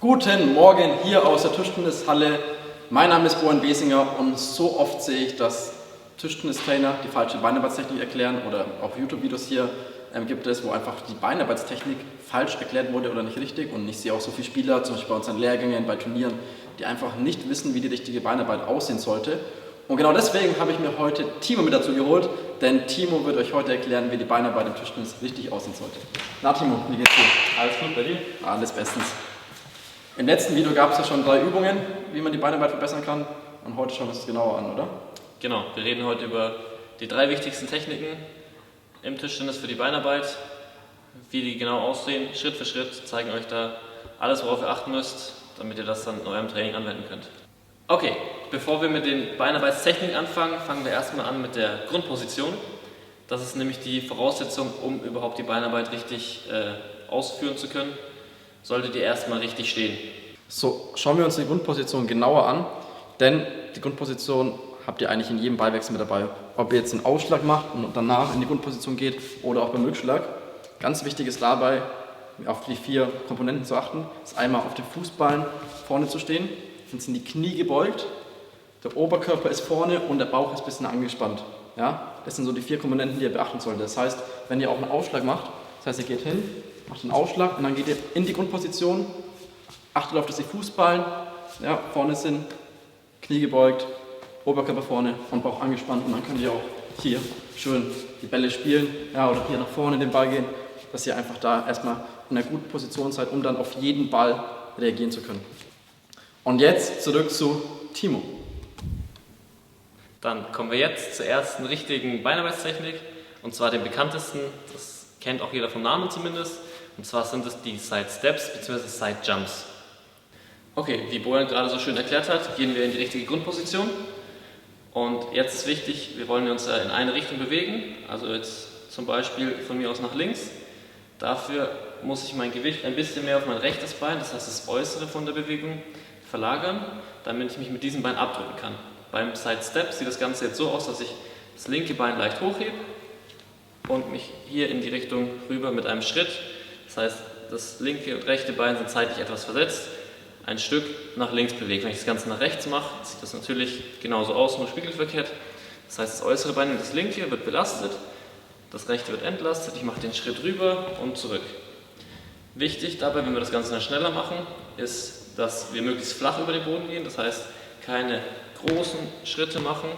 Guten Morgen hier aus der Tischtennishalle. Mein Name ist Bojan Besinger und so oft sehe ich, dass Tischtennistrainer die falsche Beinarbeitstechnik erklären oder auch YouTube-Videos hier gibt es, wo einfach die Beinarbeitstechnik falsch erklärt wurde oder nicht richtig. Und ich sehe auch so viele Spieler, zum Beispiel bei unseren Lehrgängen, bei Turnieren, die einfach nicht wissen, wie die richtige Beinarbeit aussehen sollte. Und genau deswegen habe ich mir heute Timo mit dazu geholt, denn Timo wird euch heute erklären, wie die Beinarbeit im Tischtennis richtig aussehen sollte. Na Timo, wie geht's dir? Alles gut bei dir? Alles bestens. Im letzten Video gab es ja schon 3 Übungen, wie man die Beinarbeit verbessern kann. Und heute schauen wir uns das genauer an, oder? Genau, wir reden heute über die 3 wichtigsten Techniken im Tischtennis für die Beinarbeit. Wie die genau aussehen, Schritt für Schritt, zeigen euch da alles, worauf ihr achten müsst, damit ihr das dann in eurem Training anwenden könnt. Okay, bevor wir mit den Beinarbeitstechniken anfangen, fangen wir erstmal an mit der Grundposition. Das ist nämlich die Voraussetzung, um überhaupt die Beinarbeit richtig ausführen zu können. Solltet ihr erstmal richtig stehen. So, schauen wir uns die Grundposition genauer an, denn die Grundposition habt ihr eigentlich in jedem Ballwechsel mit dabei. Ob ihr jetzt einen Ausschlag macht und danach in die Grundposition geht oder auch beim Rückschlag. Ganz wichtig ist dabei, auf die 4 Komponenten zu achten. Das ist einmal auf den Fußballen vorne zu stehen, dann sind die Knie gebeugt, der Oberkörper ist vorne und der Bauch ist ein bisschen angespannt. Ja? Das sind so die 4 Komponenten, die ihr beachten solltet. Das heißt, wenn ihr auch einen Ausschlag macht, das heißt, ihr geht hin, macht einen Ausschlag und dann geht ihr in die Grundposition, achtet auf, dass die Fußballen vorne sind, Knie gebeugt, Oberkörper vorne und Bauch angespannt und dann könnt ihr auch hier schön die Bälle spielen oder hier nach vorne den Ball gehen, dass ihr einfach da erstmal in einer guten Position seid, um dann auf jeden Ball reagieren zu können. Und jetzt zurück zu Timo. Dann kommen wir jetzt zur ersten richtigen Beinarbeitstechnik und zwar den bekanntesten, das kennt auch jeder vom Namen zumindest, und zwar sind es die Side Steps bzw. Side Jumps. Okay, wie Bojan gerade so schön erklärt hat, gehen wir in die richtige Grundposition. Und jetzt ist wichtig, wir wollen uns ja in eine Richtung bewegen, also jetzt zum Beispiel von mir aus nach links. Dafür muss ich mein Gewicht ein bisschen mehr auf mein rechtes Bein, das heißt das Äußere von der Bewegung, verlagern, damit ich mich mit diesem Bein abdrücken kann. Beim Side Step sieht das Ganze jetzt so aus, dass ich das linke Bein leicht hochhebe und mich hier in die Richtung rüber mit einem Schritt, das heißt das linke und rechte Bein sind zeitlich etwas versetzt, ein Stück nach links bewegt. Wenn ich das Ganze nach rechts mache, sieht das natürlich genauso aus, nur spiegelverkehrt. Das heißt, das äußere Bein, das linke, wird belastet, das rechte wird entlastet, ich mache den Schritt rüber und zurück. Wichtig dabei, wenn wir das Ganze dann schneller machen, ist, dass wir möglichst flach über den Boden gehen, das heißt, keine großen Schritte machen.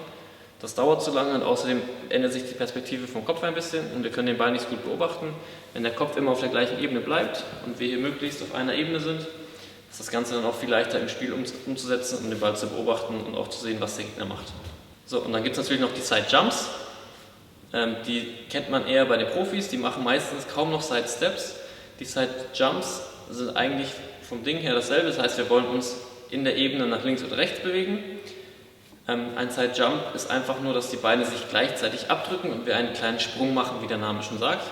Das dauert zu lange und außerdem ändert sich die Perspektive vom Kopf ein bisschen und wir können den Ball nicht so gut beobachten. Wenn der Kopf immer auf der gleichen Ebene bleibt und wir hier möglichst auf einer Ebene sind, ist das Ganze dann auch viel leichter im Spiel umzusetzen, um den Ball zu beobachten und auch zu sehen, was der Gegner macht. So, und dann gibt es natürlich noch die Side Jumps. Die kennt man eher bei den Profis, die machen meistens kaum noch Side Steps. Die Side Jumps sind eigentlich vom Ding her dasselbe, das heißt, wir wollen uns in der Ebene nach links oder rechts bewegen. Ein Side Jump ist einfach nur, dass die Beine sich gleichzeitig abdrücken und wir einen kleinen Sprung machen, wie der Name schon sagt.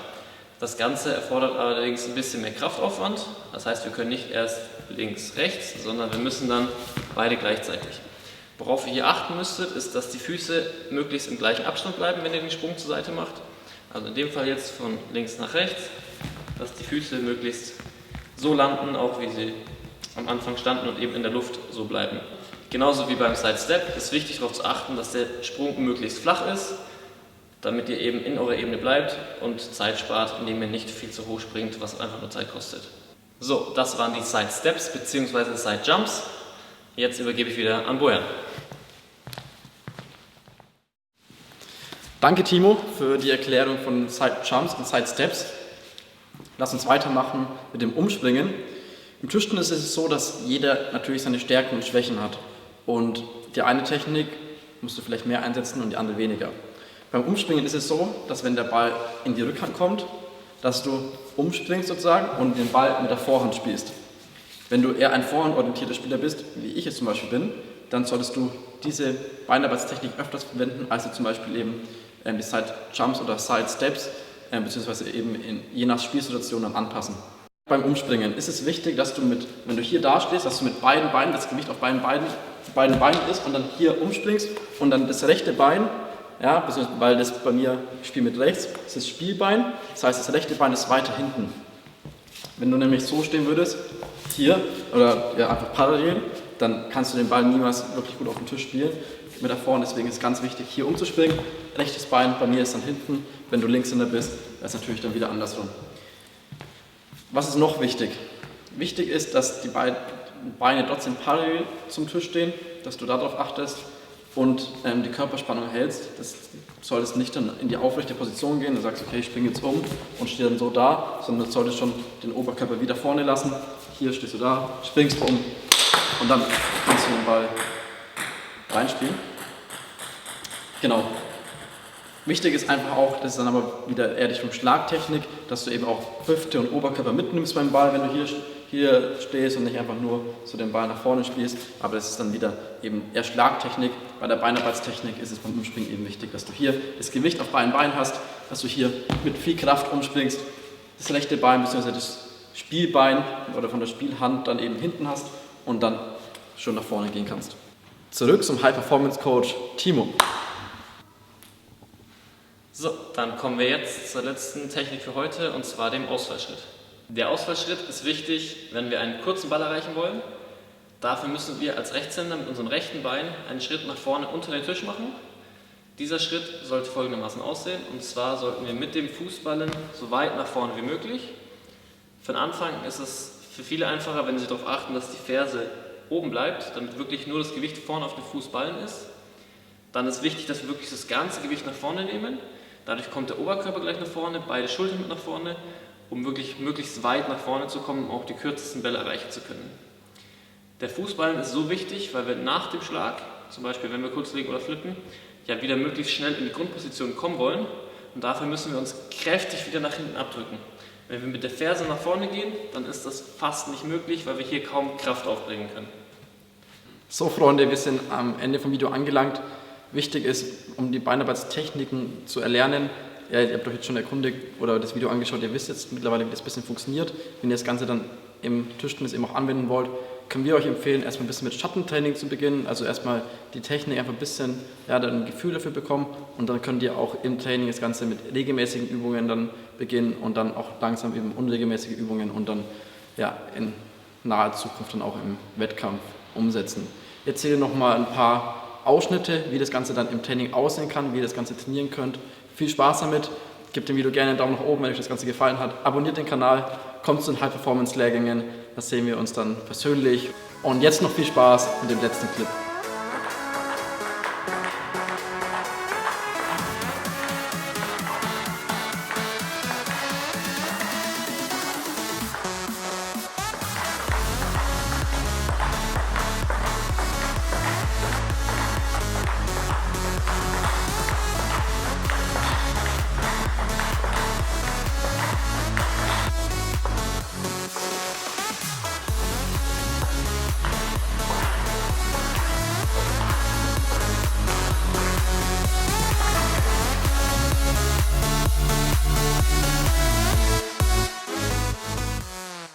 Das Ganze erfordert allerdings ein bisschen mehr Kraftaufwand, das heißt, wir können nicht erst links, rechts, sondern wir müssen dann beide gleichzeitig. Worauf ihr hier achten müsstet, ist, dass die Füße möglichst im gleichen Abstand bleiben, wenn ihr den Sprung zur Seite macht. Also in dem Fall jetzt von links nach rechts, dass die Füße möglichst so landen, auch wie sie am Anfang standen und eben in der Luft so bleiben. Genauso wie beim Side Step ist wichtig darauf zu achten, dass der Sprung möglichst flach ist, damit ihr eben in eurer Ebene bleibt und Zeit spart, indem ihr nicht viel zu hoch springt, was einfach nur Zeit kostet. So, das waren die Side Steps bzw. Side Jumps. Jetzt übergebe ich wieder an Bojan. Danke Timo für die Erklärung von Side Jumps und Side Steps. Lass uns weitermachen mit dem Umspringen. Im Tischtennis ist es so, dass jeder natürlich seine Stärken und Schwächen hat. Und die eine Technik musst du vielleicht mehr einsetzen und die andere weniger. Beim Umspringen ist es so, dass wenn der Ball in die Rückhand kommt, dass du umspringst sozusagen und den Ball mit der Vorhand spielst. Wenn du eher ein vorhandorientierter Spieler bist, wie ich es zum Beispiel bin, dann solltest du diese Beinarbeitstechnik öfters verwenden, als du zum Beispiel eben die Side Jumps oder Side Steps, beziehungsweise eben je nach Spielsituation dann anpassen. Beim Umspringen ist es wichtig, dass du wenn du hier dastehst, dass du mit beiden Beinen, das Gewicht auf beiden Beinen ist und dann hier umspringst und dann das rechte Bein, weil das bei mir, ich spiele mit rechts, das ist das Spielbein, das heißt das rechte Bein ist weiter hinten. Wenn du nämlich so stehen würdest, hier oder ja, einfach parallel, dann kannst du den Ball niemals wirklich gut auf dem Tisch spielen mit da vorne. Deswegen ist es ganz wichtig, hier umzuspringen. Rechtes Bein, bei mir ist dann hinten. Wenn du Linkshänder bist, das ist natürlich dann wieder andersrum. Was ist noch wichtig? Wichtig ist, dass die beiden Beine trotzdem parallel zum Tisch stehen, dass du darauf achtest und die Körperspannung hältst. Das solltest nicht dann in die aufrechte Position gehen, du sagst, okay, ich springe jetzt um und stehe dann so da, sondern du solltest schon den Oberkörper wieder vorne lassen. Hier stehst du da, springst um und dann kannst du den Ball reinspielen. Genau. Wichtig ist einfach auch, das ist dann aber wieder eher Richtung Schlagtechnik, dass du eben auch Hüfte und Oberkörper mitnimmst beim Ball, wenn du hier stehst und nicht einfach nur so den Ball nach vorne spielst. Aber das ist dann wieder eben eher Schlagtechnik. Bei der Beinarbeitstechnik ist es beim Umspringen eben wichtig, dass du hier das Gewicht auf beiden Beinen hast, dass du hier mit viel Kraft umspringst, das rechte Bein bzw. das Spielbein oder von der Spielhand dann eben hinten hast und dann schon nach vorne gehen kannst. Zurück zum High-Performance-Coach Timo. So, dann kommen wir jetzt zur letzten Technik für heute und zwar dem Ausfallschritt. Der Ausfallschritt ist wichtig, wenn wir einen kurzen Ball erreichen wollen. Dafür müssen wir als Rechtshänder mit unserem rechten Bein einen Schritt nach vorne unter den Tisch machen. Dieser Schritt sollte folgendermaßen aussehen, und zwar sollten wir mit dem Fußballen so weit nach vorne wie möglich. Für den Anfang ist es für viele einfacher, wenn Sie darauf achten, dass die Ferse oben bleibt, damit wirklich nur das Gewicht vorne auf dem Fußballen ist. Dann ist wichtig, dass wir wirklich das ganze Gewicht nach vorne nehmen. Dadurch kommt der Oberkörper gleich nach vorne, beide Schultern mit nach vorne, um wirklich möglichst weit nach vorne zu kommen, um auch die kürzesten Bälle erreichen zu können. Der Fußballen ist so wichtig, weil wir nach dem Schlag, zum Beispiel wenn wir kurz legen oder flippen, ja wieder möglichst schnell in die Grundposition kommen wollen, und dafür müssen wir uns kräftig wieder nach hinten abdrücken. Wenn wir mit der Ferse nach vorne gehen, dann ist das fast nicht möglich, weil wir hier kaum Kraft aufbringen können. So Freunde, wir sind am Ende vom Video angelangt. Wichtig ist, um die Beinarbeitstechniken zu erlernen, ja, ihr habt euch jetzt schon erkundigt oder das Video angeschaut, ihr wisst jetzt mittlerweile, wie das ein bisschen funktioniert. Wenn ihr das Ganze dann im Tischtennis eben auch anwenden wollt, können wir euch empfehlen, erstmal ein bisschen mit Schattentraining zu beginnen, also erstmal die Technik einfach ein bisschen, ja, dann ein Gefühl dafür bekommen, und dann könnt ihr auch im Training das Ganze mit regelmäßigen Übungen dann beginnen und dann auch langsam eben unregelmäßige Übungen und dann ja, in naher Zukunft dann auch im Wettkampf umsetzen. Jetzt seht ihr nochmal ein paar Ausschnitte, wie das Ganze dann im Training aussehen kann, wie ihr das Ganze trainieren könnt. Viel Spaß damit, gebt dem Video gerne einen Daumen nach oben, wenn euch das Ganze gefallen hat. Abonniert den Kanal, kommt zu den High-Performance-Lehrgängen, da sehen wir uns dann persönlich. Und jetzt noch viel Spaß mit dem letzten Clip.